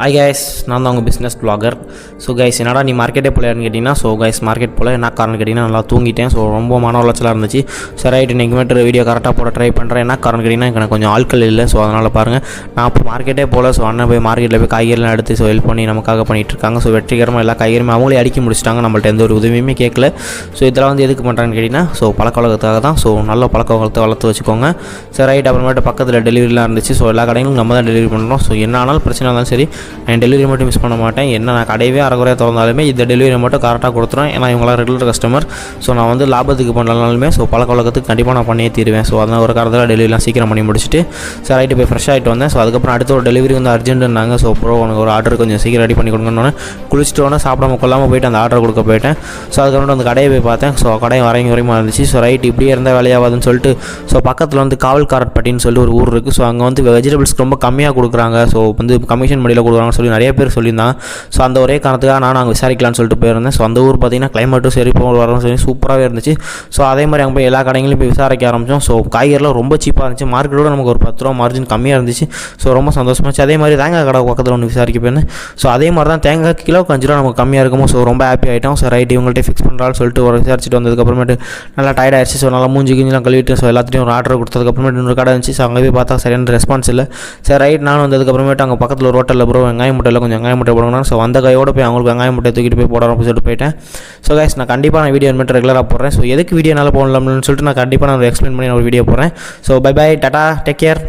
Hi guys, நான் தான் உங்கள் பிஸ்னஸ் ப்ளாகர். ஸோ கைஸ், என்னடா நீ மார்க்கெட்டே போலையான்னு கேட்டிங்கன்னா, ஸோ கைஸ் மார்க்கெட் போல என்ன காரணம் கேட்டிங்கன்னா, நல்லா தூங்கிட்டேன். ஸோ ரொம்ப மன உளைச்சலாக இருந்துச்சு. சரி ரைட், இன்றைக்கி மட்டும் வீடியோ கரெக்டாக போட ட்ரை பண்ணுறேன். என்ன காரணம் கேட்டிங்கன்னா, எனக்கு கொஞ்சம் ஆட்கள் இல்லை. ஸோ அதனால் பாருங்கள், நான் இப்போ மார்க்கெட்டே போல. ஸோ அண்ணன் போய் மார்க்கெட்டில் போய் காய்கறிலாம் எடுத்து ஸோ ஹெல்ப் பண்ணி நமக்காக பண்ணிகிட்டு இருக்காங்க. ஸோ வெற்றிகரமாக எல்லா காய்கறியுமே அவங்களே அடிக்க முடிச்சிட்டாங்க. நம்மள்ட்ட எந்த ஒரு உதவியுமே கேட்கல. ஸோ இதெல்லாம் வந்து எதுக்கு பண்ணுறான்னு கேட்டிங்கன்னா, ஸோ பழக்கவழக்கத்துக்காக தான். ஸோ நல்ல பழக்கவழக்கத்தை வளர்த்து வச்சுக்கோங்க. சரி ரைட், அப்புறமேட்டு பக்கத்தில் டெலிவரிலாம் இருந்துச்சு. ஸோ எல்லா கடைகளும் நம்ம தான் டெலிவரி பண்ணுறோம். ஸோ என்ன ஆனாலும் பிரச்சனை இருந்தாலும் சரி, நான் டெலிவரி மட்டும் மிஸ் பண்ண மாட்டேன். என்ன நான் கடையவே அரைக்குறையாக திறந்தாலுமே இந்த டெலிவரி மட்டும் கரெக்டாக கொடுத்துருவேன். ஏன்னா இவங்களாம் ரெகுலர் கஸ்டமர். ஸோ நான் வந்து லாபத்துக்கு பண்ணலனாலுமே ஸோ பழக்கவழக்கத்துக்கு கண்டிப்பாக நான் பண்ணியே தீருவேன். ஸோ அதனால் ஒரு காரணத்தில் டெலிவரிலாம் சீக்கிரம் பண்ணி முடிச்சுட்டு சரி ரைட்டு போய் ஃப்ரெஷ் ஆகிட்டு வந்தேன். ஸோ அதுக்கப்புறம் அடுத்த ஒரு டெலிவரி வந்து அர்ஜென்ட்டுனாங்க. ஸோ ப்ரோ உனக்கு ஒரு ஆர்டர் கொஞ்சம் சீக்கிரம் ரெடி பண்ணி கொடுங்கன்னு குளிச்சுட்டு உடனே சாப்பிடாம கொள்ளாமல் போயிட்டு அந்த ஆர்டர் கொடுக்க போயிட்டேன். ஸோ அதுக்கப்புறம் அந்த கடையை போய் பார்த்தேன். ஸோ கடையை வரையுமா இருந்துச்சு. ஸோ ரைட், இப்படியே இருந்தால் வேலையாகாதுன்னு சொல்லிட்டு ஸோ பக்கத்தில் வந்து காவல்காரட்பட்டின்னு சொல்லிட்டு ஒரு ஊர் இருக்குது. ஸோ அங்கே வந்து வெஜிடபிள்ஸ் ரொம்ப கம்மியாக கொடுக்குறாங்க. ஸோ வந்து கமிஷன் மடியில் கொடுக்குறாங்கன்னு சொல்லி நிறைய பேர் சொல்லியிருந்தாங்க. ஸோ அந்த ஒரே காரணத்துக்காக நான் அங்கே விசாரிக்கலான்னு சொல்லிட்டு போயிருந்தேன். ஸோ அந்த ஊர் பார்த்திங்கன்னா கிளைமேட்டும் சரி இப்போ வரணும் சரி சூப்பராகவே இருந்துச்சு. ஸோ அதே மாதிரி அங்கே போய் எல்லா கடைகளையும் போய் விசாரிக்க ஆரம்பித்தோம். ஸோ காய்கறிலாம் ரொம்ப சீப்பாக இருந்துச்சு. மார்க்கெட்டோட நமக்கு ஒரு 10 ரூபா மார்ஜின் கம்மியாக இருந்துச்சு. ஸோ ரொம்ப சந்தோஷமாச்சு. அதே மாதிரி தேங்காய் கடை பக்கத்தில் ஒன்று விசாரிக்க போயிருந்தேன். ஸோ அதே மாதிரி தான் தேங்காய் கிலோக்கு 5 ரூபா நமக்கு கம்மியாக இருக்குமோ. ஸோ ரொம்ப ஹாப்பி ஆகிட்டோம். ஸோ ரைட், இவங்கள்ட்ட ஃபிக்ஸ் பண்ணுறான்னு சொல்லிட்டு ஒரு விசாரிச்சுட்டு வந்ததுக்கப்புறமேட்டு நல்லா டயர்ட் ஆயிடுச்சு. ஸோ நல்லா மூஞ்சி கிஞ்சிலாம் கழுவிட்டு ஸோ எல்லாத்தையும் ஒரு ஆர்டர் கொடுத்ததுக்கப்புறமேட்டு இன்னொரு கடை இருந்துச்சு. ஸோ அங்கே போய் பார்த்தா சரியான ரெஸ்பான்ஸ் இல்லை. சரி ரைட், நான் வந்ததுக்கப்புறமேட்டு அங்கே பக்கத்தில் ஒரு ஹோட்டலில் ப்ரோ வெங்காயம் முட்டையில் கொஞ்சம் வெங்காயம் முட்டை போடுங்க. ஸோ அந்த கையோடு போய் அவங்களுக்கு வெங்காயம் முட்டை தூக்கிட்டு போய் போட சொல்லிட்டு போயிட்டேன். ஸோ கைஸ், நான் கண்டிப்பாக நான் வீடியோ மட்டும் ரெகுலராக போடுறேன். ஸோ எதுக்கு வீடியோ நல்லா போடலாம்னு சொல்லிட்டு நான் கண்டிப்பாக நான் எக்ஸ்பிளைன் பண்ணி நான் ஒரு வீடியோ போடுறேன். So bye bye, tata, take care.